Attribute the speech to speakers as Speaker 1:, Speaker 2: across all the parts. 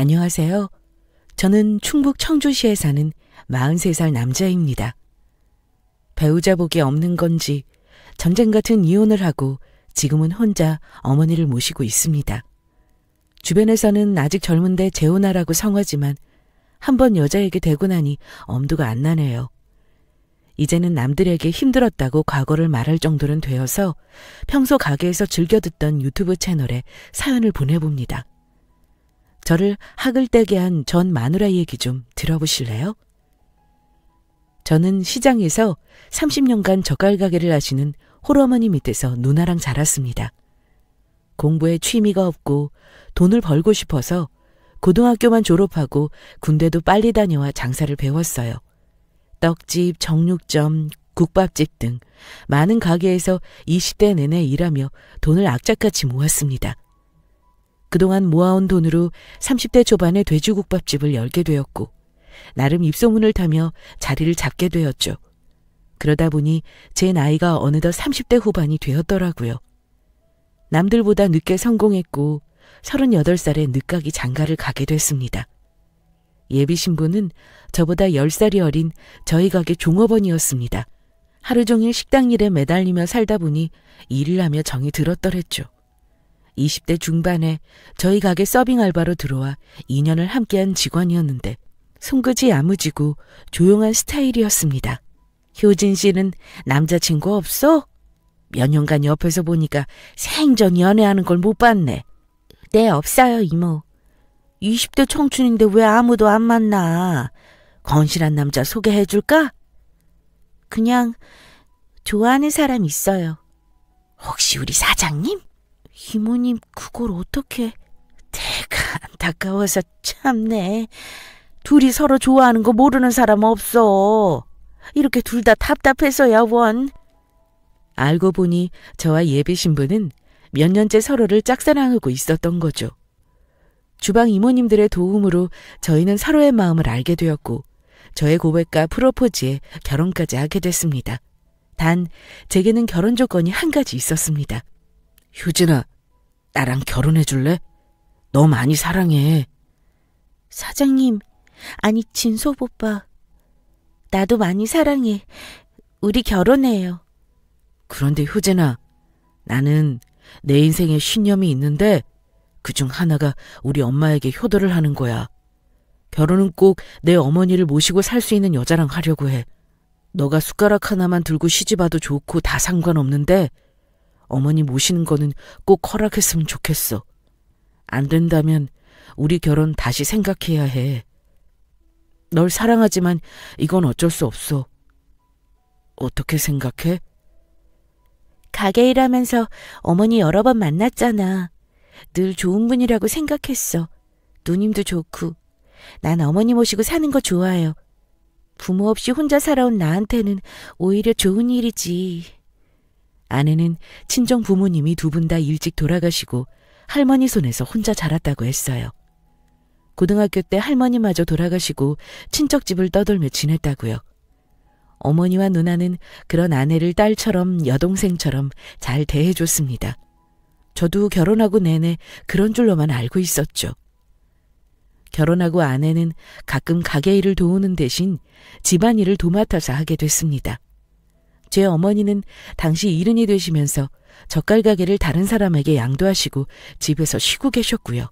Speaker 1: 안녕하세요. 저는 충북 청주시에 사는 43살 남자입니다. 배우자 복이 없는 건지 전쟁 같은 이혼을 하고 지금은 혼자 어머니를 모시고 있습니다. 주변에서는 아직 젊은데 재혼하라고 성하지만 한번 여자에게 되고 나니 엄두가 안 나네요. 이제는 남들에게 힘들었다고 과거를 말할 정도는 되어서 평소 가게에서 즐겨 듣던 유튜브 채널에 사연을 보내봅니다. 저를 학을 떼게 한 전 마누라 얘기 좀 들어보실래요? 저는 시장에서 30년간 젓갈 가게를 하시는 홀어머니 밑에서 누나랑 자랐습니다. 공부에 취미가 없고 돈을 벌고 싶어서 고등학교만 졸업하고 군대도 빨리 다녀와 장사를 배웠어요. 떡집, 정육점, 국밥집 등 많은 가게에서 20대 내내 일하며 돈을 악착같이 모았습니다. 그동안 모아온 돈으로 30대 초반에 돼지국밥집을 열게 되었고 나름 입소문을 타며 자리를 잡게 되었죠. 그러다 보니 제 나이가 어느덧 30대 후반이 되었더라고요. 남들보다 늦게 성공했고 38살에 늦가기 장가를 가게 됐습니다. 예비 신부는 저보다 10살이 어린 저희 가게 종업원이었습니다. 하루 종일 식당 일에 매달리며 살다 보니 일을 하며 정이 들었더랬죠. 20대 중반에 저희 가게 서빙 알바로 들어와 2년을 함께한 직원이었는데 손끝이 야무지고 조용한 스타일이었습니다. 효진 씨는 남자친구 없어? 몇 년간 옆에서 보니까 생전 연애하는 걸 못 봤네. 네, 없어요, 이모. 20대 청춘인데 왜 아무도 안 만나? 건실한 남자 소개해줄까? 그냥 좋아하는 사람 있어요. 혹시 우리 사장님? 이모님 그걸 어떻게... 내가 안타까워서 참네. 둘이 서로 좋아하는 거 모르는 사람 없어. 이렇게 둘 다 답답해서야 원. 알고 보니 저와 예비 신부는 몇 년째 서로를 짝사랑하고 있었던 거죠. 주방 이모님들의 도움으로 저희는 서로의 마음을 알게 되었고 저의 고백과 프로포즈에 결혼까지 하게 됐습니다. 단 제게는 결혼 조건이 한 가지 있었습니다. 효진아, 나랑 결혼해 줄래? 너 많이 사랑해. 사장님, 아니 진섭 오빠. 나도 많이 사랑해. 우리 결혼해요. 그런데 효진아, 나는 내 인생에 신념이 있는데 그중 하나가 우리 엄마에게 효도를 하는 거야. 결혼은 꼭 내 어머니를 모시고 살 수 있는 여자랑 하려고 해. 너가 숟가락 하나만 들고 시집와도 좋고 다 상관없는데 어머니 모시는 거는 꼭 허락했으면 좋겠어. 안 된다면 우리 결혼 다시 생각해야 해. 널 사랑하지만 이건 어쩔 수 없어. 어떻게 생각해? 가게 일하면서 어머니 여러 번 만났잖아. 늘 좋은 분이라고 생각했어. 누님도 좋고. 난 어머니 모시고 사는 거 좋아요. 부모 없이 혼자 살아온 나한테는 오히려 좋은 일이지. 아내는 친정 부모님이 두 분 다 일찍 돌아가시고 할머니 손에서 혼자 자랐다고 했어요. 고등학교 때 할머니마저 돌아가시고 친척집을 떠돌며 지냈다고요. 어머니와 누나는 그런 아내를 딸처럼 여동생처럼 잘 대해줬습니다. 저도 결혼하고 내내 그런 줄로만 알고 있었죠. 결혼하고 아내는 가끔 가게 일을 도우는 대신 집안일을 도맡아서 하게 됐습니다. 제 어머니는 당시 이른이 되시면서 젓갈 가게를 다른 사람에게 양도하시고 집에서 쉬고 계셨고요.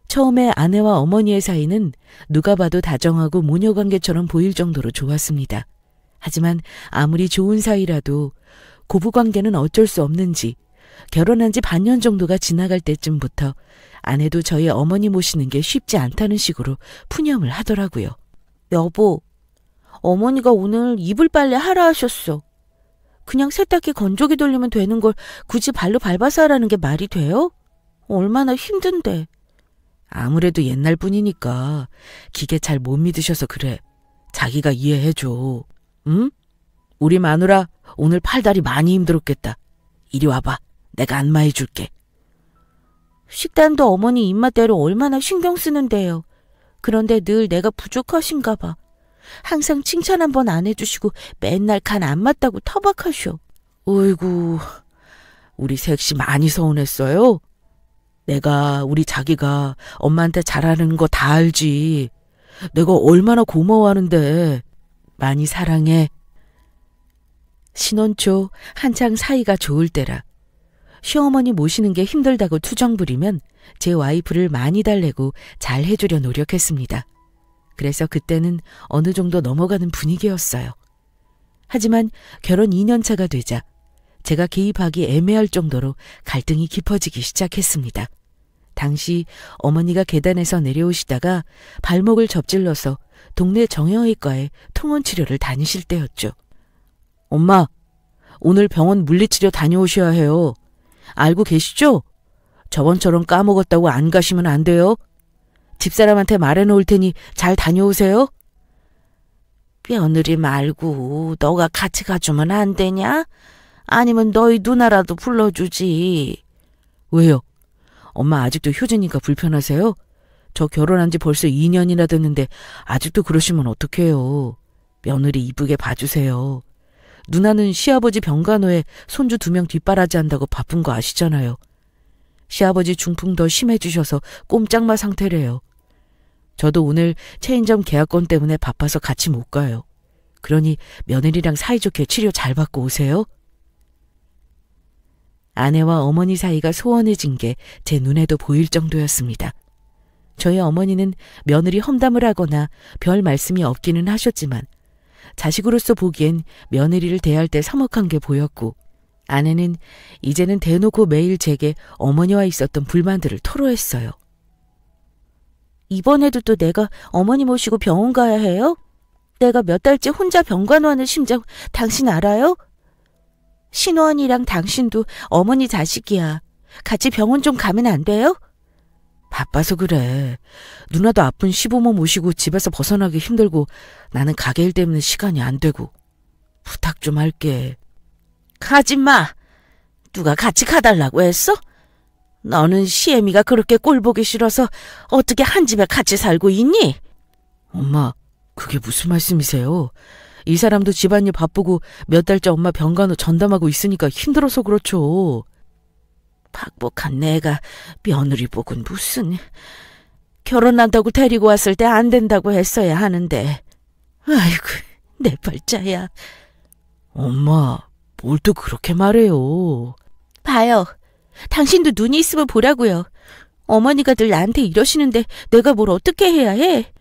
Speaker 1: 처음에 아내와 어머니의 사이는 누가 봐도 다정하고 모녀관계처럼 보일 정도로 좋았습니다. 하지만 아무리 좋은 사이라도 고부관계는 어쩔 수 없는지 결혼한 지 반년 정도가 지나갈 때쯤부터 아내도 저희 어머니 모시는 게 쉽지 않다는 식으로 푸념을 하더라고요. 여보, 어머니가 오늘 이불 빨래 하라 하셨어. 그냥 세탁기 건조기 돌리면 되는 걸 굳이 발로 밟아서 하라는 게 말이 돼요? 얼마나 힘든데. 아무래도 옛날 분이니까 기계 잘 못 믿으셔서 그래. 자기가 이해해줘. 응? 우리 마누라 오늘 팔다리 많이 힘들었겠다. 이리 와봐. 내가 안마해줄게. 식단도 어머니 입맛대로 얼마나 신경 쓰는데요. 그런데 늘 내가 부족하신가 봐. 항상 칭찬 한 번 안 해주시고 맨날 간 안 맞다고 터박하셔. 어이구, 우리 색시 많이 서운했어요? 내가 우리 자기가 엄마한테 잘하는 거 다 알지. 내가 얼마나 고마워하는데. 많이 사랑해. 신혼 초 한창 사이가 좋을 때라 시어머니 모시는 게 힘들다고 투정 부리면 제 와이프를 많이 달래고 잘 해주려 노력했습니다. 그래서 그때는 어느 정도 넘어가는 분위기였어요. 하지만 결혼 2년 차가 되자 제가 개입하기 애매할 정도로 갈등이 깊어지기 시작했습니다. 당시 어머니가 계단에서 내려오시다가 발목을 접질러서 동네 정형외과에 통원치료를 다니실 때였죠. 엄마, 오늘 병원 물리치료 다녀오셔야 해요. 알고 계시죠? 저번처럼 까먹었다고 안 가시면 안 돼요. 집사람한테 말해놓을 테니 잘 다녀오세요. 며느리 말고 너가 같이 가주면 안 되냐? 아니면 너희 누나라도 불러주지. 왜요? 엄마 아직도 효진이가 불편하세요? 저 결혼한 지 벌써 2년이나 됐는데 아직도 그러시면 어떡해요. 며느리 이쁘게 봐주세요. 누나는 시아버지 병간호에 손주 2명 뒷바라지 한다고 바쁜 거 아시잖아요. 시아버지 중풍 더 심해지셔서 꼼짝마 상태래요. 저도 오늘 체인점 계약권 때문에 바빠서 같이 못 가요. 그러니 며느리랑 사이좋게 치료 잘 받고 오세요. 아내와 어머니 사이가 소원해진 게 제 눈에도 보일 정도였습니다. 저희 어머니는 며느리 험담을 하거나 별 말씀이 없기는 하셨지만 자식으로서 보기엔 며느리를 대할 때 서먹한 게 보였고 아내는 이제는 대놓고 매일 제게 어머니와 있었던 불만들을 토로했어요. 이번에도 또 내가 어머니 모시고 병원 가야 해요? 내가 몇 달째 혼자 병간호하는 심정 당신 알아요? 신호언니랑 당신도 어머니 자식이야. 같이 병원 좀 가면 안 돼요? 바빠서 그래. 누나도 아픈 시부모 모시고 집에서 벗어나기 힘들고 나는 가게 일 때문에 시간이 안 되고. 부탁 좀 할게. 가지 마. 누가 같이 가달라고 했어? 너는 시애미가 그렇게 꼴 보기 싫어서 어떻게 한 집에 같이 살고 있니? 엄마, 그게 무슨 말씀이세요? 이 사람도 집안일 바쁘고 몇 달째 엄마 병간호 전담하고 있으니까 힘들어서 그렇죠. 박복한 내가 며느리 복은 무슨. 결혼한다고 데리고 왔을 때 안 된다고 했어야 하는데. 아이고, 내 팔자야. 엄마, 뭘 또 그렇게 말해요. 봐요. 당신도 눈이 있으면 보라고요. 어머니가 늘 나한테 이러시는데 내가 뭘 어떻게 해야 해?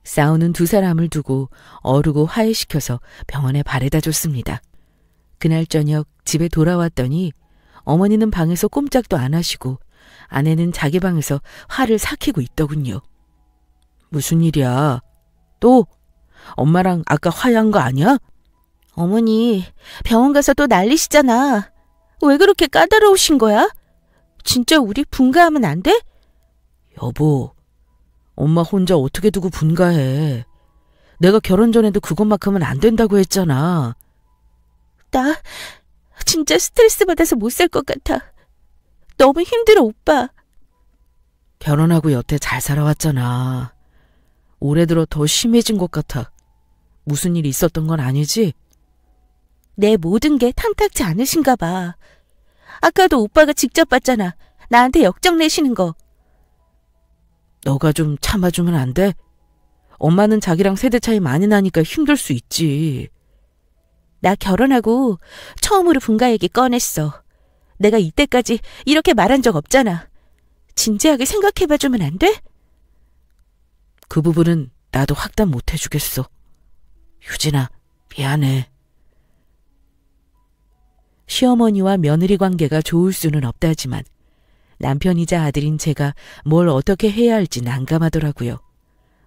Speaker 1: 싸우는 두 사람을 두고 어르고 화해시켜서 병원에 바래다 줬습니다. 그날 저녁 집에 돌아왔더니 어머니는 방에서 꼼짝도 안 하시고 아내는 자기 방에서 화를 삭히고 있더군요. 무슨 일이야? 또? 엄마랑 아까 화해한 거 아니야? 어머니, 병원 가서 또 난리시잖아. 왜 그렇게 까다로우신 거야? 진짜 우리 분가하면 안 돼? 여보, 엄마 혼자 어떻게 두고 분가해. 내가 결혼 전에도 그것만큼은 안 된다고 했잖아. 나 진짜 스트레스 받아서 못 살 것 같아. 너무 힘들어, 오빠. 결혼하고 여태 잘 살아왔잖아. 올해 들어 더 심해진 것 같아. 무슨 일 있었던 건 아니지? 내 모든 게 탐탁지 않으신가 봐. 아까도 오빠가 직접 봤잖아. 나한테 역정 내시는 거. 너가 좀 참아주면 안 돼? 엄마는 자기랑 세대 차이 많이 나니까 힘들 수 있지. 나 결혼하고 처음으로 분가 얘기 꺼냈어. 내가 이때까지 이렇게 말한 적 없잖아. 진지하게 생각해봐주면 안 돼? 그 부분은 나도 확답 못 해주겠어. 유진아, 미안해. 시어머니와 며느리 관계가 좋을 수는 없다지만 남편이자 아들인 제가 뭘 어떻게 해야 할지 난감하더라고요.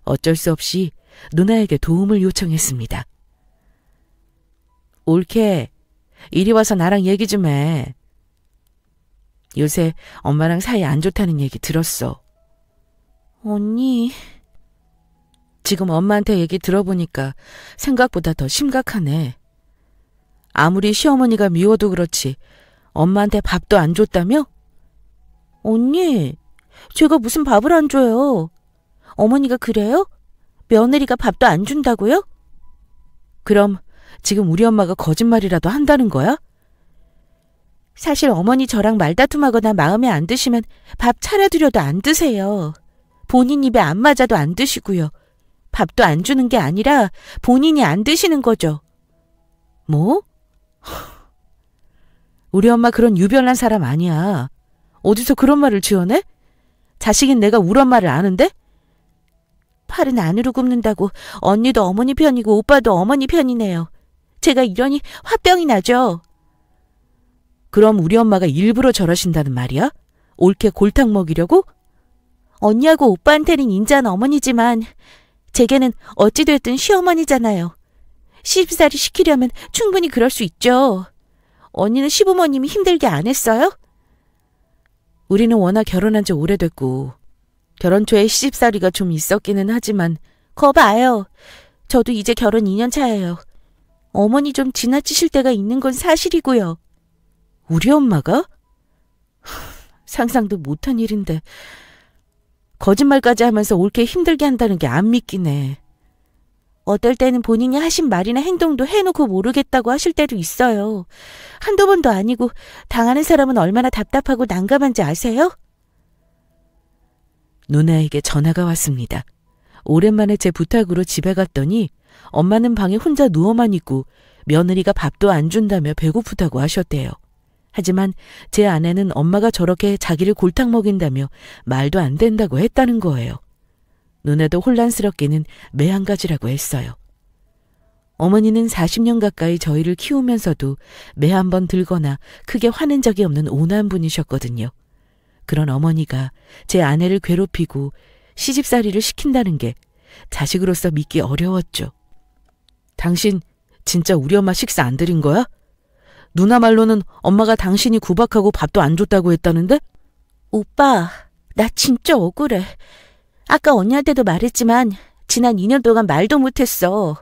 Speaker 1: 어쩔 수 없이 누나에게 도움을 요청했습니다. 올케, 이리 와서 나랑 얘기 좀 해. 요새 엄마랑 사이 안 좋다는 얘기 들었어. 언니... 지금 엄마한테 얘기 들어보니까 생각보다 더 심각하네. 아무리 시어머니가 미워도 그렇지 엄마한테 밥도 안 줬다며? 언니, 제가 무슨 밥을 안 줘요. 어머니가 그래요? 며느리가 밥도 안 준다고요? 그럼 지금 우리 엄마가 거짓말이라도 한다는 거야? 사실 어머니 저랑 말다툼하거나 마음에 안 드시면 밥 차려드려도 안 드세요. 본인 입에 안 맞아도 안 드시고요. 밥도 안 주는 게 아니라 본인이 안 드시는 거죠. 뭐? 우리 엄마 그런 유별난 사람 아니야. 어디서 그런 말을 지어내? 자식인 내가 우리 엄마를 아는데? 팔은 안으로 굽는다고 언니도 어머니 편이고 오빠도 어머니 편이네요. 제가 이러니 화병이 나죠. 그럼 우리 엄마가 일부러 저러신다는 말이야? 옳게 골탕 먹이려고? 언니하고 오빠한테는 인자한 어머니지만 제게는 어찌됐든 시어머니잖아요. 시집살이 시키려면 충분히 그럴 수 있죠. 언니는 시부모님이 힘들게 안 했어요? 우리는 워낙 결혼한 지 오래됐고 결혼 초에 시집살이가 좀 있었기는 하지만 거 봐요. 저도 이제 결혼 2년 차예요. 어머니 좀 지나치실 때가 있는 건 사실이고요. 우리 엄마가? 상상도 못한 일인데 거짓말까지 하면서 옳게 힘들게 한다는 게 안 믿기네. 어떨 때는 본인이 하신 말이나 행동도 해놓고 모르겠다고 하실 때도 있어요. 한두 번도 아니고 당하는 사람은 얼마나 답답하고 난감한지 아세요? 누나에게 전화가 왔습니다. 오랜만에 제 부탁으로 집에 갔더니 엄마는 방에 혼자 누워만 있고 며느리가 밥도 안 준다며 배고프다고 하셨대요. 하지만 제 아내는 엄마가 저렇게 자기를 골탕 먹인다며 말도 안 된다고 했다는 거예요. 누나도 혼란스럽게는 매한가지라고 했어요. 어머니는 40년 가까이 저희를 키우면서도 매 한 번 들거나 크게 화낸 적이 없는 온화한 분이셨거든요. 그런 어머니가 제 아내를 괴롭히고 시집살이를 시킨다는 게 자식으로서 믿기 어려웠죠. 당신 진짜 우리 엄마 식사 안 드린 거야? 누나 말로는 엄마가 당신이 구박하고 밥도 안 줬다고 했다는데? 오빠, 나 진짜 억울해. 아까 언니한테도 말했지만 지난 2년 동안 말도 못했어.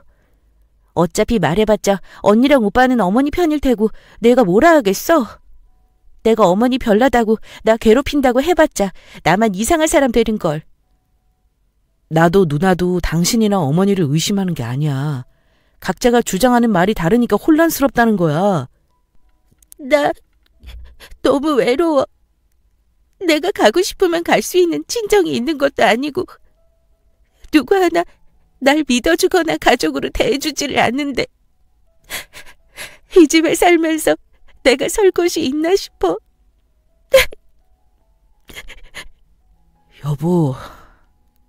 Speaker 1: 어차피 말해봤자 언니랑 오빠는 어머니 편일 테고 내가 뭐라 하겠어? 내가 어머니 별나다고 나 괴롭힌다고 해봤자 나만 이상한 사람 되는걸. 나도 누나도 당신이나 어머니를 의심하는 게 아니야. 각자가 주장하는 말이 다르니까 혼란스럽다는 거야. 나 너무 외로워. 내가 가고 싶으면 갈 수 있는 친정이 있는 것도 아니고 누구 하나 날 믿어주거나 가족으로 대해주지를 않는데 이 집에 살면서 내가 설 곳이 있나 싶어. 여보,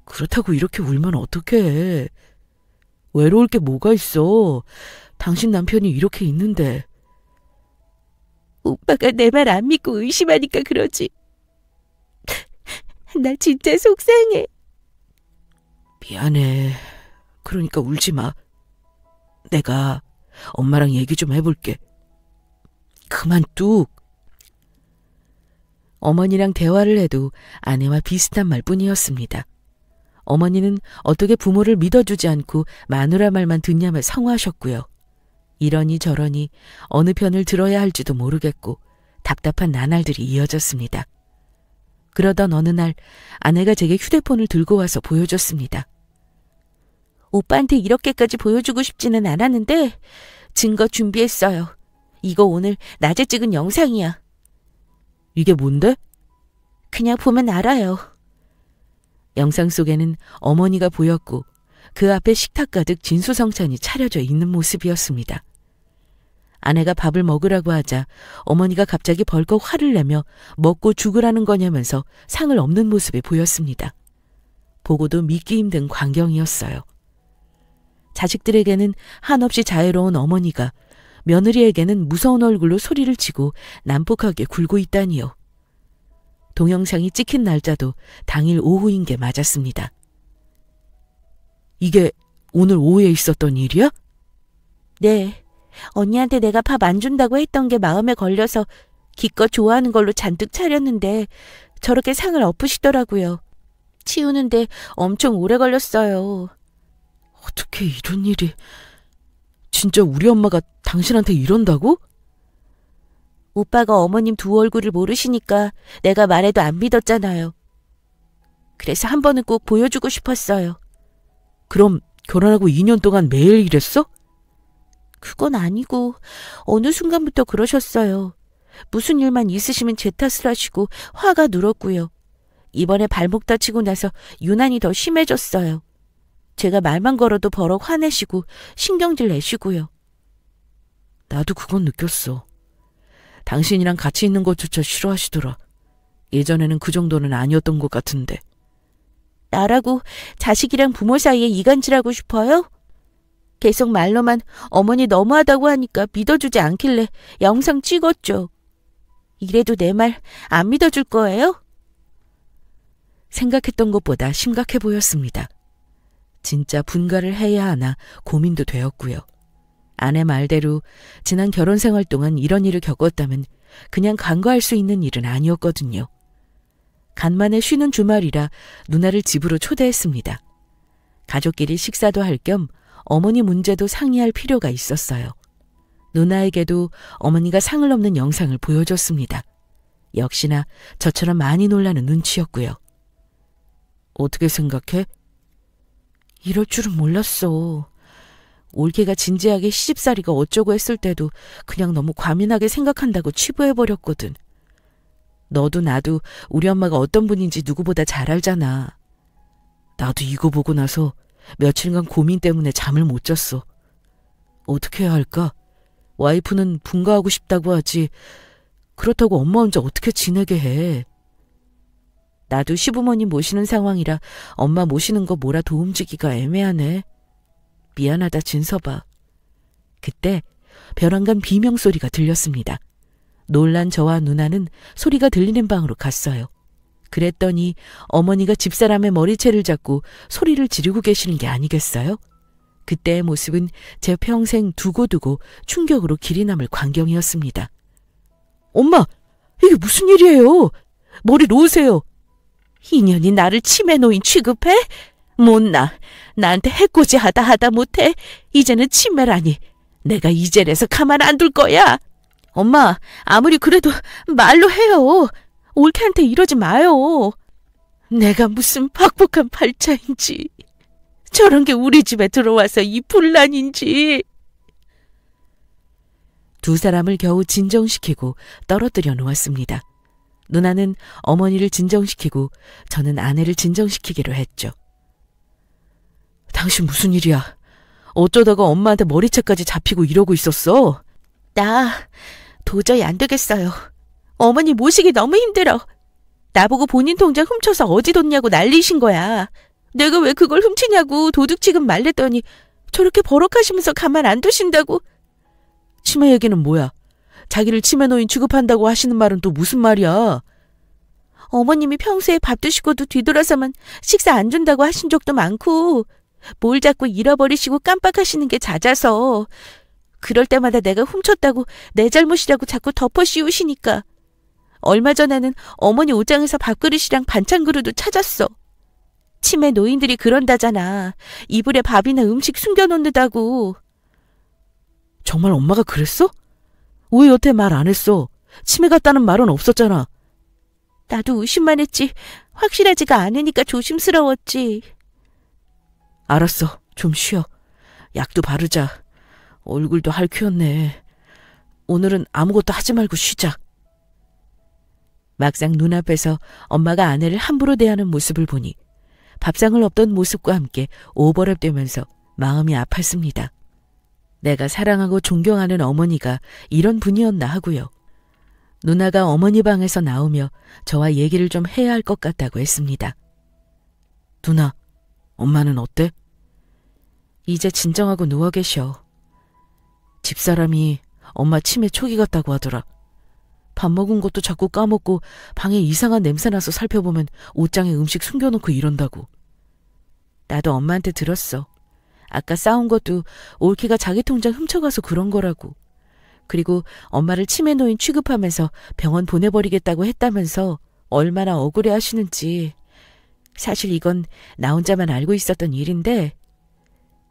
Speaker 1: 그렇다고 이렇게 울면 어떡해. 외로울 게 뭐가 있어. 당신 남편이 이렇게 있는데. 오빠가 내 말 안 믿고 의심하니까 그러지. 나 진짜 속상해. 미안해. 그러니까 울지 마. 내가 엄마랑 얘기 좀 해볼게. 그만 뚝. 어머니랑 대화를 해도 아내와 비슷한 말뿐이었습니다. 어머니는 어떻게 부모를 믿어주지 않고 마누라 말만 듣냐며 성화하셨고요. 이러니 저러니 어느 편을 들어야 할지도 모르겠고 답답한 나날들이 이어졌습니다. 그러던 어느 날 아내가 제게 휴대폰을 들고 와서 보여줬습니다. 오빠한테 이렇게까지 보여주고 싶지는 않았는데 증거 준비했어요. 이거 오늘 낮에 찍은 영상이야. 이게 뭔데? 그냥 보면 알아요. 영상 속에는 어머니가 보였고 그 앞에 식탁 가득 진수성찬이 차려져 있는 모습이었습니다. 아내가 밥을 먹으라고 하자 어머니가 갑자기 벌컥 화를 내며 먹고 죽으라는 거냐면서 상을 엎는 모습이 보였습니다. 보고도 믿기 힘든 광경이었어요. 자식들에게는 한없이 자애로운 어머니가 며느리에게는 무서운 얼굴로 소리를 치고 난폭하게 굴고 있다니요. 동영상이 찍힌 날짜도 당일 오후인 게 맞았습니다. 이게 오늘 오후에 있었던 일이야? 네. 언니한테 내가 밥 안 준다고 했던 게 마음에 걸려서 기껏 좋아하는 걸로 잔뜩 차렸는데 저렇게 상을 엎으시더라고요. 치우는데 엄청 오래 걸렸어요. 어떻게 이런 일이... 진짜 우리 엄마가 당신한테 이런다고? 오빠가 어머님 두 얼굴을 모르시니까 내가 말해도 안 믿었잖아요. 그래서 한 번은 꼭 보여주고 싶었어요. 그럼 결혼하고 2년 동안 매일 이랬어? 그건 아니고 어느 순간부터 그러셨어요. 무슨 일만 있으시면 제 탓을 하시고 화가 늘었고요. 이번에 발목 다치고 나서 유난히 더 심해졌어요. 제가 말만 걸어도 버럭 화내시고 신경질 내시고요.
Speaker 2: 나도 그건 느꼈어. 당신이랑 같이 있는 것조차 싫어하시더라. 예전에는 그 정도는 아니었던 것 같은데.
Speaker 1: 나라고 자식이랑 부모 사이에 이간질하고 싶어요? 계속 말로만 어머니 너무하다고 하니까 믿어주지 않길래 영상 찍었죠. 이래도 내 말 안 믿어줄 거예요?
Speaker 2: 생각했던 것보다 심각해 보였습니다. 진짜 분가를 해야 하나 고민도 되었고요. 아내 말대로 지난 결혼 생활 동안 이런 일을 겪었다면 그냥 간과할 수 있는 일은 아니었거든요. 간만에 쉬는 주말이라 누나를 집으로 초대했습니다. 가족끼리 식사도 할 겸 어머니 문제도 상의할 필요가 있었어요. 누나에게도 어머니가 상을 넘는 영상을 보여줬습니다. 역시나 저처럼 많이 놀라는 눈치였고요. 어떻게 생각해? 이럴 줄은 몰랐어. 올케가 진지하게 시집살이가 어쩌고 했을 때도 그냥 너무 과민하게 생각한다고 치부해버렸거든. 너도 나도 우리 엄마가 어떤 분인지 누구보다 잘 알잖아. 나도 이거 보고 나서 며칠간 고민 때문에 잠을 못 잤어. 어떻게 해야 할까? 와이프는 분가하고 싶다고 하지. 그렇다고 엄마 혼자 어떻게 지내게 해? 나도 시부모님 모시는 상황이라 엄마 모시는 거 몰아 도움주기가 애매하네. 미안하다 진서봐. 그때 벼랑간 비명소리가 들렸습니다. 놀란 저와 누나는 소리가 들리는 방으로 갔어요. 그랬더니 어머니가 집사람의 머리채를 잡고 소리를 지르고 계시는 게 아니겠어요? 그때의 모습은 제 평생 두고두고 충격으로 길이 남을 광경이었습니다. 엄마, 이게 무슨 일이에요? 머리 놓으세요. 인연이 나를 치매 노인 취급해? 못나. 나한테 해코지하다 하다 못해. 이제는 치매라니. 내가 이제래서 가만 안 둘 거야. 엄마, 아무리 그래도 말로 해요. 올케한테 이러지 마요. 내가 무슨 박복한 팔자인지. 저런 게 우리 집에 들어와서 이 분란인지. 두 사람을 겨우 진정시키고 떨어뜨려 놓았습니다. 누나는 어머니를 진정시키고 저는 아내를 진정시키기로 했죠. 당신 무슨 일이야? 어쩌다가 엄마한테 머리채까지 잡히고 이러고 있었어? 나 도저히 안 되겠어요. 어머니 모시기 너무 힘들어. 나보고 본인 통장 훔쳐서 어디 뒀냐고 난리신 거야. 내가 왜 그걸 훔치냐고 도둑지금 말랬더니 저렇게 버럭하시면서 가만 안 두신다고. 치매 얘기는 뭐야? 자기를 치매 노인 취급한다고 하시는 말은 또 무슨 말이야? 어머님이 평소에 밥 드시고도 뒤돌아서만 식사 안 준다고 하신 적도 많고 뭘 자꾸 잃어버리시고 깜빡하시는 게 잦아서 그럴 때마다 내가 훔쳤다고 내 잘못이라고 자꾸 덮어 씌우시니까 얼마 전에는 어머니 옷장에서 밥그릇이랑 반찬 그릇도 찾았어. 치매 노인들이 그런다잖아. 이불에 밥이나 음식 숨겨놓는다고. 정말 엄마가 그랬어? 왜 여태 말 안 했어? 치매 같다는 말은 없었잖아. 나도 의심만 했지 확실하지가 않으니까 조심스러웠지. 알았어. 좀 쉬어. 약도 바르자. 얼굴도 핥혔네. 오늘은 아무것도 하지 말고 쉬자. 막상 눈앞에서 엄마가 아내를 함부로 대하는 모습을 보니 밥상을 엎던 모습과 함께 오버랩되면서 마음이 아팠습니다. 내가 사랑하고 존경하는 어머니가 이런 분이었나 하고요. 누나가 어머니 방에서 나오며 저와 얘기를 좀 해야 할 것 같다고 했습니다. 누나, 엄마는 어때? 이제 진정하고 누워 계셔. 집사람이 엄마 치매 초기 같다고 하더라. 밥 먹은 것도 자꾸 까먹고 방에 이상한 냄새 나서 살펴보면 옷장에 음식 숨겨놓고 이런다고. 나도 엄마한테 들었어. 아까 싸운 것도 올케가 자기 통장 훔쳐가서 그런 거라고. 그리고 엄마를 치매 노인 취급하면서 병원 보내버리겠다고 했다면서 얼마나 억울해 하시는지. 사실 이건 나 혼자만 알고 있었던 일인데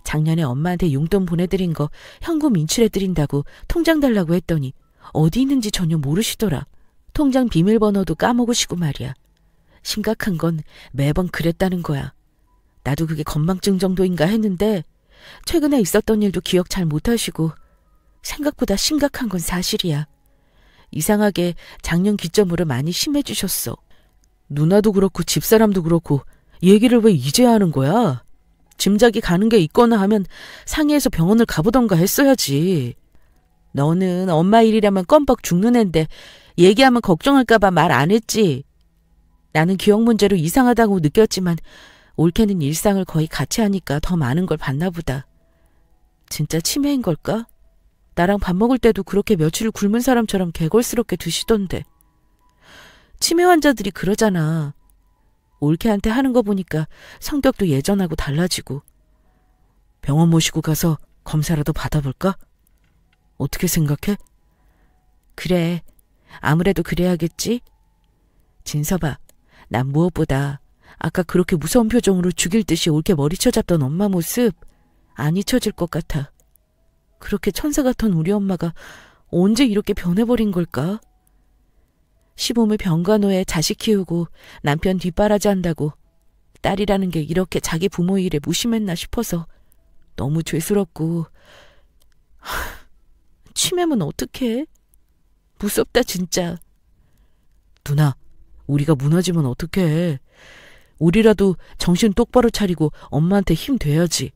Speaker 2: 작년에 엄마한테 용돈 보내드린 거 현금 인출해드린다고 통장 달라고 했더니 어디 있는지 전혀 모르시더라. 통장 비밀번호도 까먹으시고 말이야. 심각한 건 매번 그랬다는 거야. 나도 그게 건망증 정도인가 했는데 최근에 있었던 일도 기억 잘 못하시고 생각보다 심각한 건 사실이야. 이상하게 작년 기점으로 많이 심해지셨어. 누나도 그렇고 집사람도 그렇고 얘기를 왜 이제야 하는 거야? 짐작이 가는 게 있거나 하면 상의해서 병원을 가보던가 했어야지. 너는 엄마 일이라면 껌뻑 죽는 앤데 얘기하면 걱정할까 봐 말 안 했지. 나는 기억 문제로 이상하다고 느꼈지만 올케는 일상을 거의 같이 하니까 더 많은 걸 봤나 보다. 진짜 치매인 걸까? 나랑 밥 먹을 때도 그렇게 며칠을 굶은 사람처럼 개걸스럽게 드시던데. 치매 환자들이 그러잖아. 올케한테 하는 거 보니까 성격도 예전하고 달라지고. 병원 모시고 가서 검사라도 받아볼까? 어떻게 생각해? 그래, 아무래도 그래야겠지? 진서봐, 난 무엇보다 아까 그렇게 무서운 표정으로 죽일 듯이 올케 머리쳐 잡던 엄마 모습 안 잊혀질 것 같아. 그렇게 천사 같던 우리 엄마가 언제 이렇게 변해버린 걸까? 시부모 병간호에 자식 키우고 남편 뒷바라지 한다고 딸이라는 게 이렇게 자기 부모 일에 무심했나 싶어서 너무 죄스럽고. 치매면 어떡해? 무섭다 진짜. 누나, 우리가 무너지면 어떡해. 우리라도 정신 똑바로 차리고 엄마한테 힘 돼야지.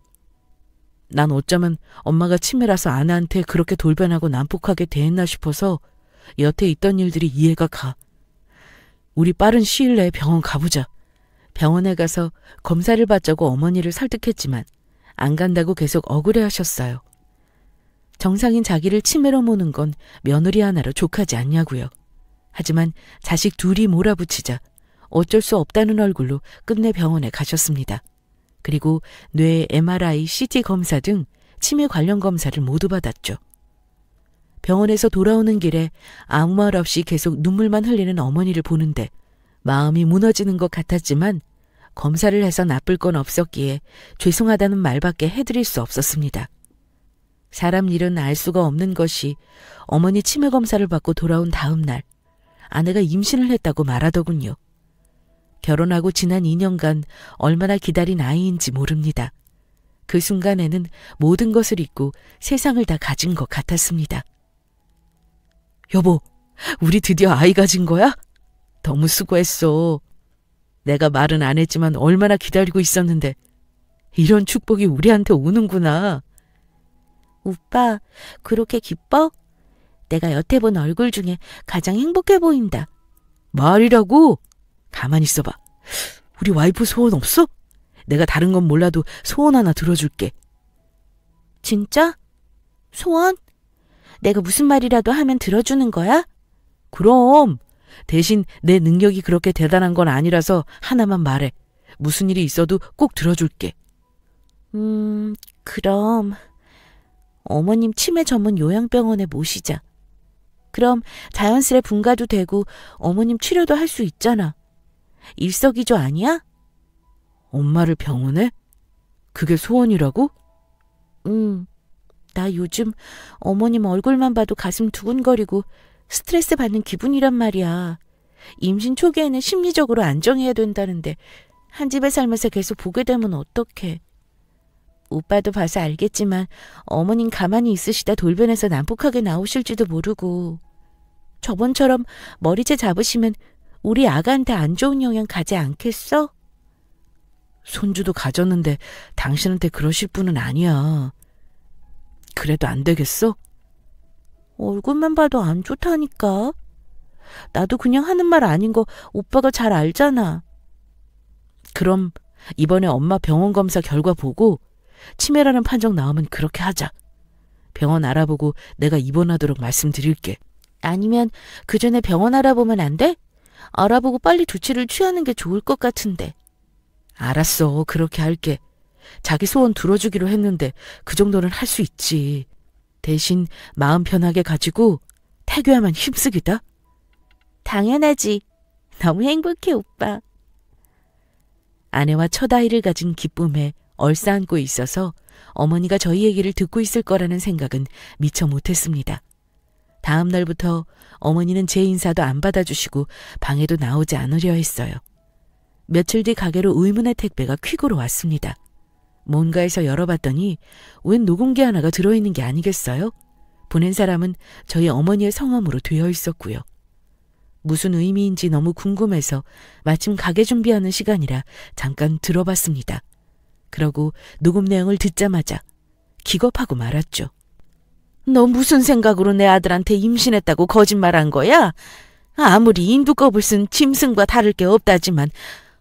Speaker 2: 난 어쩌면 엄마가 치매라서 아내한테 그렇게 돌변하고 난폭하게 대했나 싶어서 여태 있던 일들이 이해가 가. 우리 빠른 시일 내에 병원 가보자. 병원에 가서 검사를 받자고 어머니를 설득했지만 안 간다고 계속 억울해하셨어요. 정상인 자기를 치매로 모는 건 며느리 하나로 족하지 않냐고요. 하지만 자식 둘이 몰아붙이자 어쩔 수 없다는 얼굴로 끝내 병원에 가셨습니다. 그리고 뇌 MRI, CT 검사 등 치매 관련 검사를 모두 받았죠. 병원에서 돌아오는 길에 아무 말 없이 계속 눈물만 흘리는 어머니를 보는데 마음이 무너지는 것 같았지만 검사를 해서 나쁠 건 없었기에 죄송하다는 말밖에 해드릴 수 없었습니다. 사람 일은 알 수가 없는 것이 어머니 치매 검사를 받고 돌아온 다음 날 아내가 임신을 했다고 말하더군요. 결혼하고 지난 2년간 얼마나 기다린 아이인지 모릅니다. 그 순간에는 모든 것을 잊고 세상을 다 가진 것 같았습니다. 여보, 우리 드디어 아이 가진 거야? 너무 수고했어. 내가 말은 안 했지만 얼마나 기다리고 있었는데 이런 축복이 우리한테 오는구나. 오빠, 그렇게 기뻐? 내가 여태 본 얼굴 중에 가장 행복해 보인다. 말이라고? 가만히 있어봐. 우리 와이프 소원 없어? 내가 다른 건 몰라도 소원 하나 들어줄게. 진짜? 소원? 내가 무슨 말이라도 하면 들어주는 거야? 그럼. 대신 내 능력이 그렇게 대단한 건 아니라서 하나만 말해. 무슨 일이 있어도 꼭 들어줄게. 그럼 어머님 치매 전문 요양병원에 모시자. 그럼 자연스레 분가도 되고 어머님 치료도 할 수 있잖아. 일석이조 아니야? 엄마를 병원에? 그게 소원이라고? 나 요즘 어머님 얼굴만 봐도 가슴 두근거리고 스트레스 받는 기분이란 말이야. 임신 초기에는 심리적으로 안정해야 된다는데 한 집에 살면서 계속 보게 되면 어떡해. 오빠도 봐서 알겠지만 어머님 가만히 있으시다 돌변해서 난폭하게 나오실지도 모르고 저번처럼 머리채 잡으시면 우리 아가한테 안 좋은 영향 가지 않겠어? 손주도 가졌는데 당신한테 그러실 분은 아니야. 그래도 안 되겠어? 얼굴만 봐도 안 좋다니까. 나도 그냥 하는 말 아닌 거 오빠가 잘 알잖아. 그럼 이번에 엄마 병원 검사 결과 보고 치매라는 판정 나오면 그렇게 하자. 병원 알아보고 내가 입원하도록 말씀드릴게. 아니면 그 전에 병원 알아보면 안 돼? 알아보고 빨리 조치를 취하는 게 좋을 것 같은데. 알았어, 그렇게 할게. 자기 소원 들어주기로 했는데 그 정도는 할 수 있지. 대신 마음 편하게 가지고 태교야만 힘쓰기다. 당연하지. 너무 행복해, 오빠. 아내와 첫 아이를 가진 기쁨에 얼싸안고 있어서 어머니가 저희 얘기를 듣고 있을 거라는 생각은 미처 못했습니다. 다음 날부터 어머니는 제 인사도 안 받아주시고 방에도 나오지 않으려 했어요. 며칠 뒤 가게로 의문의 택배가 퀵으로 왔습니다. 뭔가에서 열어봤더니 웬 녹음기 하나가 들어있는 게 아니겠어요? 보낸 사람은 저희 어머니의 성함으로 되어 있었고요. 무슨 의미인지 너무 궁금해서 마침 가게 준비하는 시간이라 잠깐 들어봤습니다. 그러고 녹음 내용을 듣자마자 기겁하고 말았죠. 너 무슨 생각으로 내 아들한테 임신했다고 거짓말한 거야? 아무리 인두껍을 쓴 짐승과 다를 게 없다지만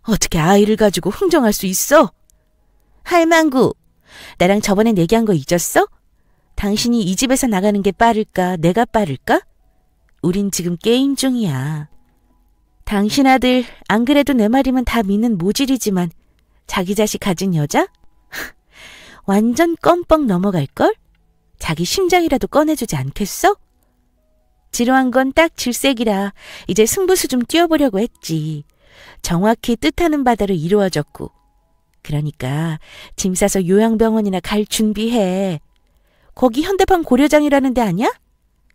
Speaker 2: 어떻게 아이를 가지고 흥정할 수 있어? 할망구, 나랑 저번에 얘기한 거 잊었어? 당신이 이 집에서 나가는 게 빠를까, 내가 빠를까? 우린 지금 게임 중이야. 당신 아들 안 그래도 내 말이면 다 믿는 모질이지만 자기 자식 가진 여자? 완전 껌뻑 넘어갈걸? 자기 심장이라도 꺼내주지 않겠어? 지루한 건 딱 질색이라 이제 승부수 좀 띄워보려고 했지. 정확히 뜻하는 바대로 이루어졌고. 그러니까 짐 싸서 요양병원이나 갈 준비해. 거기 현대판 고려장이라는 데 아니야?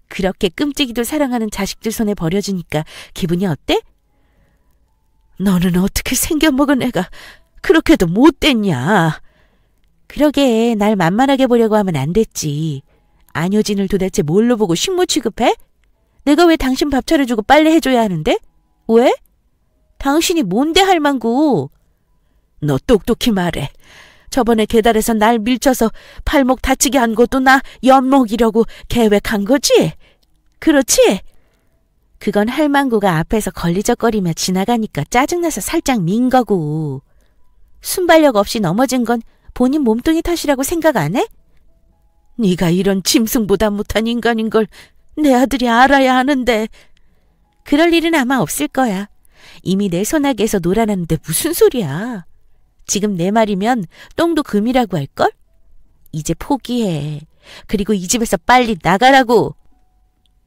Speaker 2: 그렇게 끔찍이도 사랑하는 자식들 손에 버려지니까 기분이 어때? 너는 어떻게 생겨먹은 애가 그렇게도 못됐냐? 그러게 날 만만하게 보려고 하면 안 됐지. 안효진을 도대체 뭘로 보고 식모 취급해? 내가 왜 당신 밥 차려주고 빨래 해줘야 하는데? 왜? 당신이 뭔데 할망구? 너 똑똑히 말해. 저번에 계단에서 날 밀쳐서 팔목 다치게 한 것도 나 엿먹이려고 계획한 거지? 그렇지? 그건 할망구가 앞에서 걸리적거리며 지나가니까 짜증나서 살짝 민 거고. 순발력 없이 넘어진 건 본인 몸뚱이 탓이라고 생각 안 해? 네가 이런 짐승보다 못한 인간인 걸 내 아들이 알아야 하는데. 그럴 일은 아마 없을 거야. 이미 내 손아귀에서 놀아났는데 무슨 소리야. 지금 내 말이면 똥도 금이라고 할걸? 이제 포기해. 그리고 이 집에서 빨리 나가라고.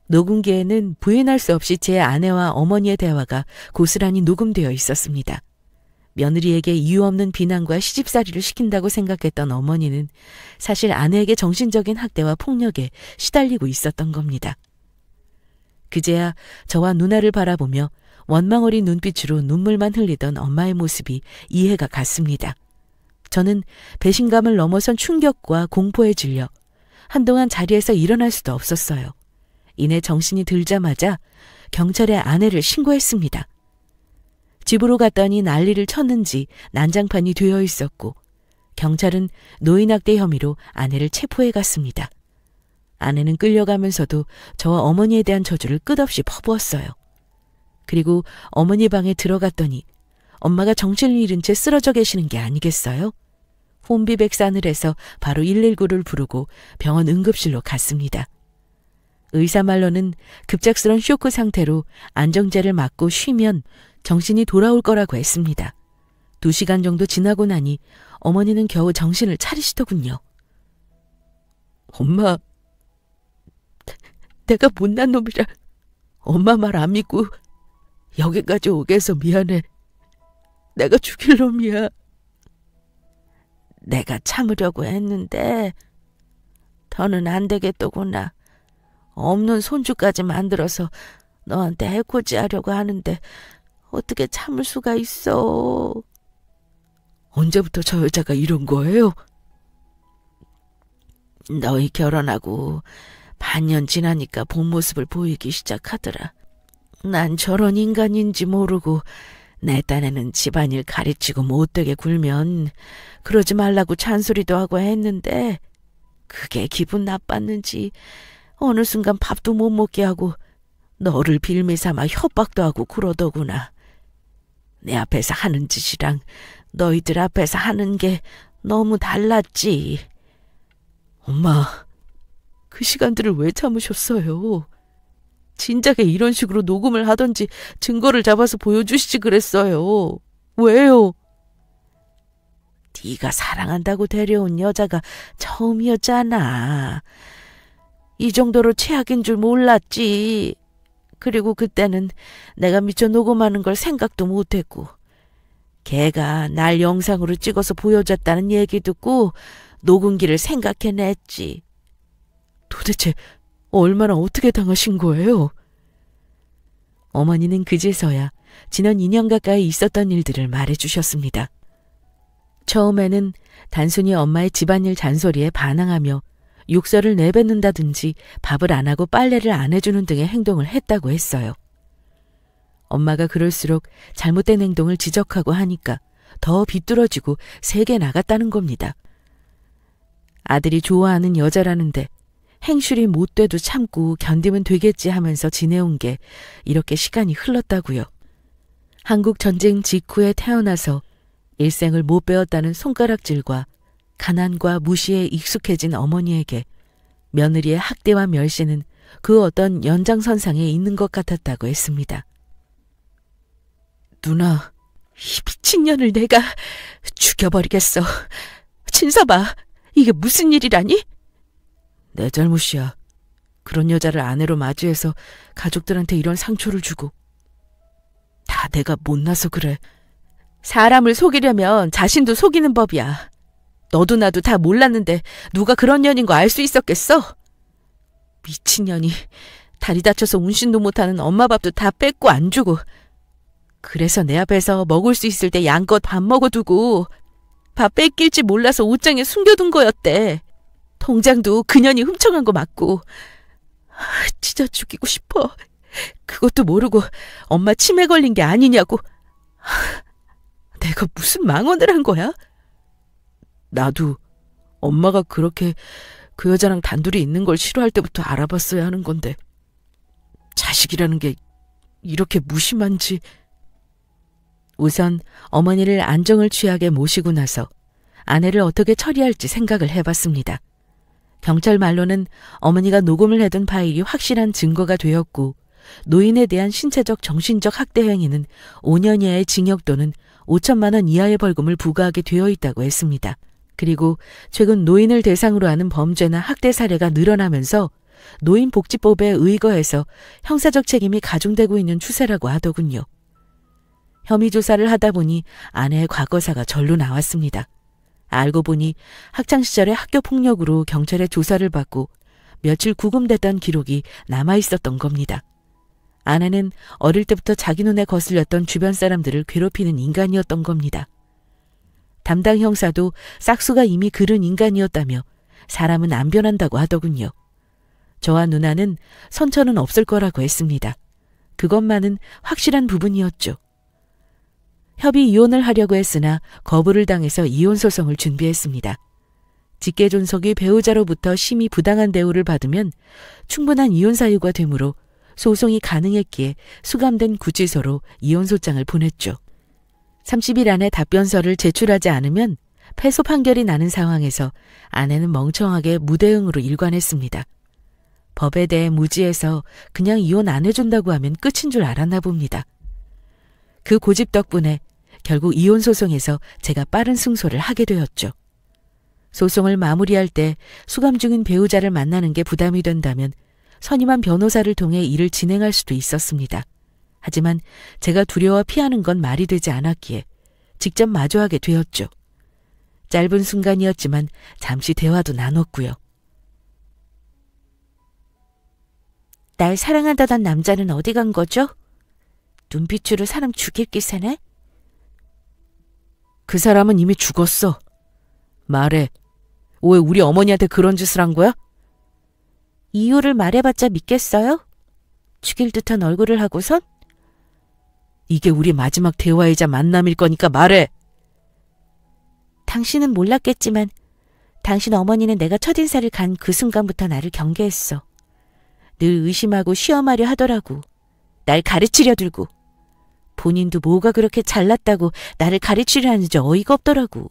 Speaker 2: 녹음기에는 부인할 수 없이 제 아내와 어머니의 대화가 고스란히 녹음되어 있었습니다. 며느리에게 이유 없는 비난과 시집살이를 시킨다고 생각했던 어머니는 사실 아내에게 정신적인 학대와 폭력에 시달리고 있었던 겁니다. 그제야 저와 누나를 바라보며 원망 어린 눈빛으로 눈물만 흘리던 엄마의 모습이 이해가 갔습니다. 저는 배신감을 넘어선 충격과 공포에 질려 한동안 자리에서 일어날 수도 없었어요. 이내 정신이 들자마자 경찰에 아내를 신고했습니다. 집으로 갔더니 난리를 쳤는지 난장판이 되어 있었고 경찰은 노인학대 혐의로 아내를 체포해 갔습니다. 아내는 끌려가면서도 저와 어머니에 대한 저주를 끝없이 퍼부었어요. 그리고 어머니 방에 들어갔더니 엄마가 정신을 잃은 채 쓰러져 계시는 게 아니겠어요? 혼비백산을 바로 119를 부르고 병원 응급실로 갔습니다. 의사 말로는 급작스런 쇼크 상태로 안정제를 맞고 쉬면 정신이 돌아올 거라고 했습니다. 2시간 정도 지나고 나니 어머니는 겨우 정신을 차리시더군요. 엄마, 내가 못난 놈이라 엄마 말 안 믿고 여기까지 오게 해서 미안해. 내가 죽일 놈이야. 내가 참으려고 했는데 더는 안 되겠더구나. 없는 손주까지 만들어서 너한테 해코지 하려고 하는데 어떻게 참을 수가 있어. 언제부터 저 여자가 이런 거예요? 너희 결혼하고 반년 지나니까 본 모습을 보이기 시작하더라. 난 저런 인간인지 모르고 내 딴에는 집안일 가르치고 못되게 굴면 그러지 말라고 잔소리도 하고 했는데 그게 기분 나빴는지 어느 순간 밥도 못 먹게 하고 너를 빌미삼아 협박도 하고 그러더구나. 내 앞에서 하는 짓이랑 너희들 앞에서 하는 게 너무 달랐지. 엄마, 그 시간들을 왜 참으셨어요? 진작에 이런 식으로 녹음을 하던지 증거를 잡아서 보여주시지 그랬어요. 왜요? 네가 사랑한다고 데려온 여자가 처음이었잖아. 이 정도로 최악인 줄 몰랐지. 그리고 그때는 내가 미처 녹음하는 걸 생각도 못했고 걔가 날 영상으로 찍어서 보여줬다는 얘기 듣고 녹음기를 생각해냈지. 도대체 얼마나 어떻게 당하신 거예요? 어머니는 그제서야 지난 2년 가까이 있었던 일들을 말해주셨습니다. 처음에는 단순히 엄마의 집안일 잔소리에 반항하며 욕설을 내뱉는다든지 밥을 안 하고 빨래를 안 해주는 등의 행동을 했다고 했어요. 엄마가 그럴수록 잘못된 행동을 지적하고 하니까 더 비뚤어지고 세게 나갔다는 겁니다. 아들이 좋아하는 여자라는데 행실이 못 돼도 참고 견디면 되겠지 하면서 지내온 게 이렇게 시간이 흘렀다고요. 한국 전쟁 직후에 태어나서 일생을 못 배웠다는 손가락질과 가난과 무시에 익숙해진 어머니에게 며느리의 학대와 멸시는 그 어떤 연장선상에 있는 것 같았다고 했습니다. 누나, 이 미친년을 내가 죽여버리겠어. 진서봐, 이게 무슨 일이라니? 내 잘못이야. 그런 여자를 아내로 맞이해서 가족들한테 이런 상처를 주고. 다 내가 못나서 그래. 사람을 속이려면 자신도 속이는 법이야. 너도 나도 다 몰랐는데 누가 그런 년인 거 알 수 있었겠어? 미친년이 다리 다쳐서 운신도 못하는 엄마 밥도 다 뺏고 안 주고, 그래서 내 앞에서 먹을 수 있을 때 양껏 밥 먹어두고 밥 뺏길지 몰라서 옷장에 숨겨둔 거였대. 통장도 그년이 훔쳐간 거 맞고. 찢어 죽이고 싶어. 그것도 모르고 엄마 치매 걸린 게 아니냐고. 내가 무슨 망언을 한 거야? 나도 엄마가 그렇게 그 여자랑 단둘이 있는 걸 싫어할 때부터 알아봤어야 하는 건데, 자식이라는 게 이렇게 무심한지. 우선 어머니를 안정을 취하게 모시고 나서 아내를 어떻게 처리할지 생각을 해봤습니다. 경찰 말로는 어머니가 녹음을 해둔 파일이 확실한 증거가 되었고, 노인에 대한 신체적 정신적 학대 행위는 5년 이하의 징역 또는 5천만 원 이하의 벌금을 부과하게 되어 있다고 했습니다. 그리고 최근 노인을 대상으로 하는 범죄나 학대 사례가 늘어나면서 노인복지법에 의거해서 형사적 책임이 가중되고 있는 추세라고 하더군요. 혐의 조사를 하다 보니 아내의 과거사가 절로 나왔습니다. 알고 보니 학창시절에 학교 폭력으로 경찰에 조사를 받고 며칠 구금됐던 기록이 남아있었던 겁니다. 아내는 어릴 때부터 자기 눈에 거슬렸던 주변 사람들을 괴롭히는 인간이었던 겁니다. 담당 형사도 싹수가 이미 그른 인간이었다며 사람은 안 변한다고 하더군요. 저와 누나는 선처는 없을 거라고 했습니다. 그것만은 확실한 부분이었죠. 협의 이혼을 하려고 했으나 거부를 당해서 이혼 소송을 준비했습니다. 직계존속이 배우자로부터 심히 부당한 대우를 받으면 충분한 이혼 사유가 되므로 소송이 가능했기에 수감된 구치소로 이혼소장을 보냈죠. 30일 안에 답변서를 제출하지 않으면 패소 판결이 나는 상황에서 아내는 멍청하게 무대응으로 일관했습니다. 법에 대해 무지해서 그냥 이혼 안 해준다고 하면 끝인 줄 알았나 봅니다. 그 고집 덕분에 결국 이혼 소송에서 제가 빠른 승소를 하게 되었죠. 소송을 마무리할 때 수감 중인 배우자를 만나는 게 부담이 된다면 선임한 변호사를 통해 일을 진행할 수도 있었습니다. 하지만 제가 두려워 피하는 건 말이 되지 않았기에 직접 마주하게 되었죠. 짧은 순간이었지만 잠시 대화도 나눴고요. 날 사랑한다던 남자는 어디 간 거죠? 눈빛으로 사람 죽일 기세네? 그 사람은 이미 죽었어. 말해. 왜 우리 어머니한테 그런 짓을 한 거야? 이유를 말해봤자 믿겠어요? 죽일 듯한 얼굴을 하고선? 이게 우리 마지막 대화이자 만남일 거니까 말해. 당신은 몰랐겠지만 당신 어머니는 내가 첫인사를 간 그 순간부터 나를 경계했어. 늘 의심하고 시험하려 하더라고. 날 가르치려 들고. 본인도 뭐가 그렇게 잘났다고 나를 가르치려 하는지 어이가 없더라고.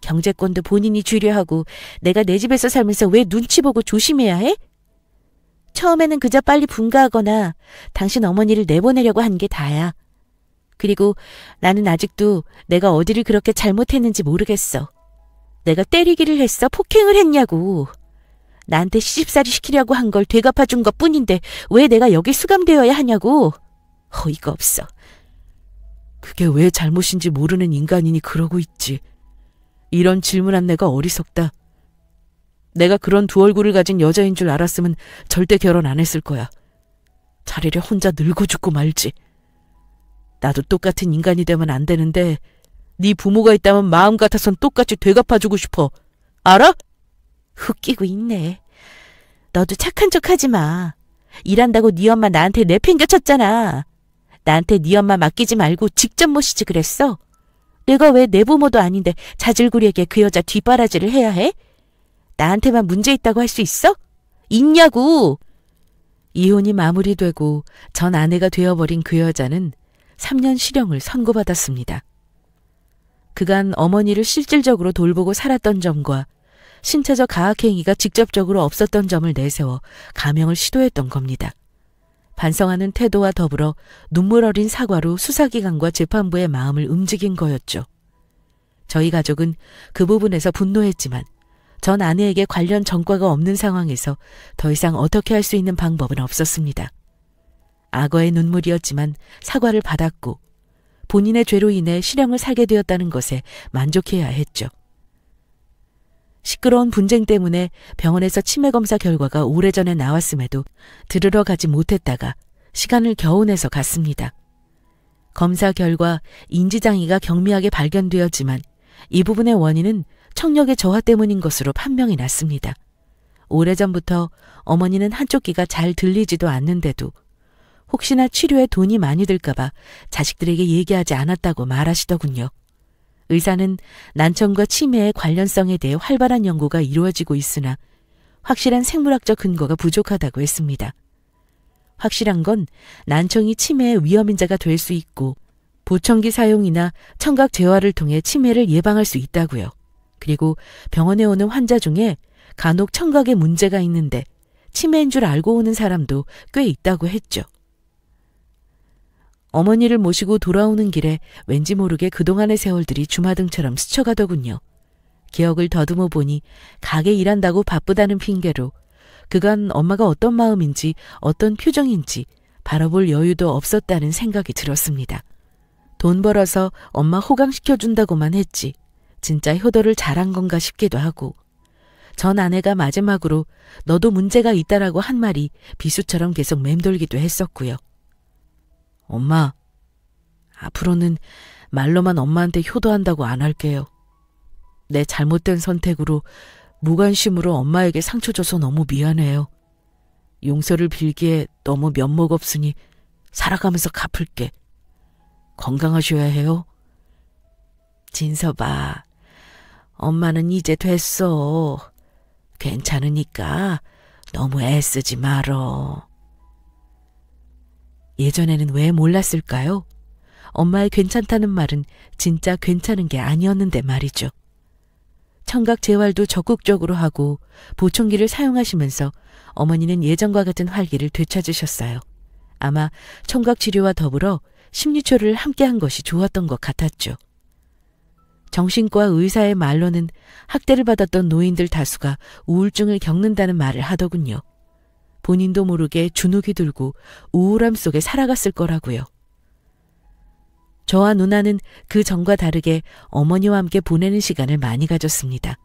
Speaker 2: 경제권도 본인이 쥐려 하고 내가 내 집에서 살면서 왜 눈치 보고 조심해야 해? 처음에는 그저 빨리 분가하거나 당신 어머니를 내보내려고 한 게 다야. 그리고 나는 아직도 내가 어디를 그렇게 잘못했는지 모르겠어. 내가 때리기를 했어? 폭행을 했냐고. 나한테 시집살이 시키려고 한 걸 되갚아준 것뿐인데 왜 내가 여기 수감되어야 하냐고. 어이가 없어. 그게 왜 잘못인지 모르는 인간이니 그러고 있지. 이런 질문한 내가 어리석다. 내가 그런 두 얼굴을 가진 여자인 줄 알았으면 절대 결혼 안 했을 거야. 차라리 혼자 늙어 죽고 말지. 나도 똑같은 인간이 되면 안 되는데 네 부모가 있다면 마음 같아선 똑같이 되갚아주고 싶어. 알아? 웃기고 있네. 너도 착한 척 하지 마. 일한다고 네 엄마 나한테 내팽겨쳤잖아. 나한테 네 엄마 맡기지 말고 직접 모시지 그랬어. 내가 왜 내 부모도 아닌데 자질구레하게 그 여자 뒷바라지를 해야 해? 나한테만 문제 있다고 할 수 있어? 있냐고! 이혼이 마무리되고 전 아내가 되어버린 그 여자는 3년 실형을 선고받았습니다. 그간 어머니를 실질적으로 돌보고 살았던 점과 신체적 가학행위가 직접적으로 없었던 점을 내세워 감형을 시도했던 겁니다. 반성하는 태도와 더불어 눈물 어린 사과로 수사기관과 재판부의 마음을 움직인 거였죠. 저희 가족은 그 부분에서 분노했지만 전 아내에게 관련 전과가 없는 상황에서 더 이상 어떻게 할 수 있는 방법은 없었습니다. 악어의 눈물이었지만 사과를 받았고 본인의 죄로 인해 실형을 살게 되었다는 것에 만족해야 했죠. 시끄러운 분쟁 때문에 병원에서 치매 검사 결과가 오래전에 나왔음에도 들으러 가지 못했다가 시간을 겨우 내서 갔습니다. 검사 결과 인지장애가 경미하게 발견되었지만 이 부분의 원인은 청력의 저하 때문인 것으로 판명이 났습니다. 오래전부터 어머니는 한쪽 귀가 잘 들리지도 않는데도 혹시나 치료에 돈이 많이 들까봐 자식들에게 얘기하지 않았다고 말하시더군요. 의사는 난청과 치매의 관련성에 대해 활발한 연구가 이루어지고 있으나 확실한 생물학적 근거가 부족하다고 했습니다. 확실한 건 난청이 치매의 위험인자가 될 수 있고 보청기 사용이나 청각 재활을 통해 치매를 예방할 수 있다고요. 그리고 병원에 오는 환자 중에 간혹 청각에 문제가 있는데 치매인 줄 알고 오는 사람도 꽤 있다고 했죠. 어머니를 모시고 돌아오는 길에 왠지 모르게 그동안의 세월들이 주마등처럼 스쳐가더군요. 기억을 더듬어 보니 가게 일한다고 바쁘다는 핑계로 그간 엄마가 어떤 마음인지 어떤 표정인지 바라볼 여유도 없었다는 생각이 들었습니다. 돈 벌어서 엄마 호강시켜준다고만 했지 진짜 효도를 잘한 건가 싶기도 하고 전 아내가 마지막으로 너도 문제가 있다라고 한 말이 비수처럼 계속 맴돌기도 했었고요. 엄마, 앞으로는 말로만 엄마한테 효도한다고 안 할게요. 내 잘못된 선택으로 무관심으로 엄마에게 상처 줘서 너무 미안해요. 용서를 빌기에 너무 면목 없으니 살아가면서 갚을게. 건강하셔야 해요. 진서봐, 엄마는 이제 됐어. 괜찮으니까 너무 애쓰지 말어. 예전에는 왜 몰랐을까요? 엄마의 괜찮다는 말은 진짜 괜찮은 게 아니었는데 말이죠. 청각 재활도 적극적으로 하고 보청기를 사용하시면서 어머니는 예전과 같은 활기를 되찾으셨어요. 아마 청각 치료와 더불어 심리치료를 함께한 것이 좋았던 것 같았죠. 정신과 의사의 말로는 학대를 받았던 노인들 다수가 우울증을 겪는다는 말을 하더군요. 본인도 모르게 주눅이 들고 우울함 속에 살아갔을 거라고요. 저와 누나는 그 전과 다르게 어머니와 함께 보내는 시간을 많이 가졌습니다.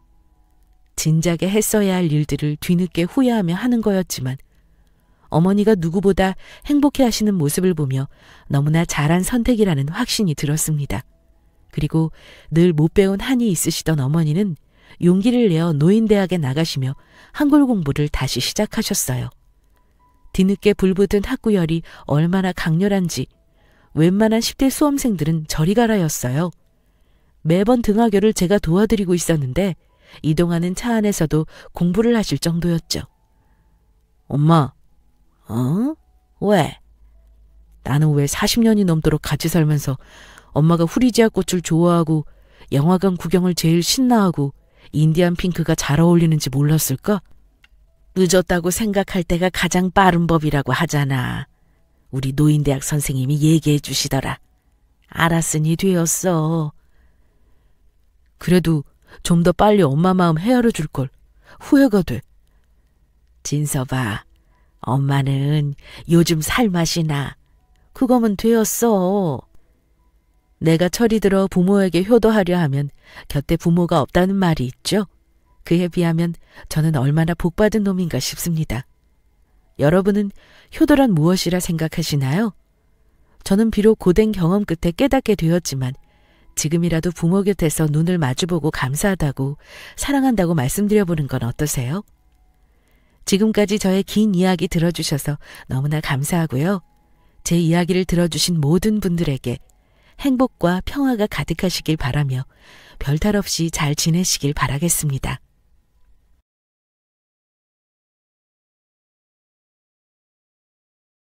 Speaker 2: 진작에 했어야 할 일들을 뒤늦게 후회하며 하는 거였지만 어머니가 누구보다 행복해 하시는 모습을 보며 너무나 잘한 선택이라는 확신이 들었습니다. 그리고 늘 못 배운 한이 있으시던 어머니는 용기를 내어 노인대학에 나가시며 한글 공부를 다시 시작하셨어요. 뒤늦게 불붙은 학구열이 얼마나 강렬한지 웬만한 10대 수험생들은 저리 가라였어요. 매번 등하교를 제가 도와드리고 있었는데 이동하는 차 안에서도 공부를 하실 정도였죠. 엄마, 왜? 나는 왜 40년이 넘도록 같이 살면서 엄마가 후리지아 꽃을 좋아하고 영화관 구경을 제일 신나하고 인디안 핑크가 잘 어울리는지 몰랐을까? 늦었다고 생각할 때가 가장 빠른 법이라고 하잖아. 우리 노인대학 선생님이 얘기해 주시더라. 알았으니 되었어. 그래도 좀 더 빨리 엄마 마음 헤아려 줄 걸. 후회가 돼. 진서봐, 엄마는 요즘 살맛이 나. 그거면 되었어. 내가 철이 들어 부모에게 효도하려 하면 곁에 부모가 없다는 말이 있죠. 그에 비하면 저는 얼마나 복받은 놈인가 싶습니다. 여러분은 효도란 무엇이라 생각하시나요? 저는 비록 고된 경험 끝에 깨닫게 되었지만 지금이라도 부모 곁에서 눈을 마주보고 감사하다고 사랑한다고 말씀드려보는 건 어떠세요? 지금까지 저의 긴 이야기 들어주셔서 너무나 감사하고요. 제 이야기를 들어주신 모든 분들에게 행복과 평화가 가득하시길 바라며 별탈 없이 잘 지내시길 바라겠습니다.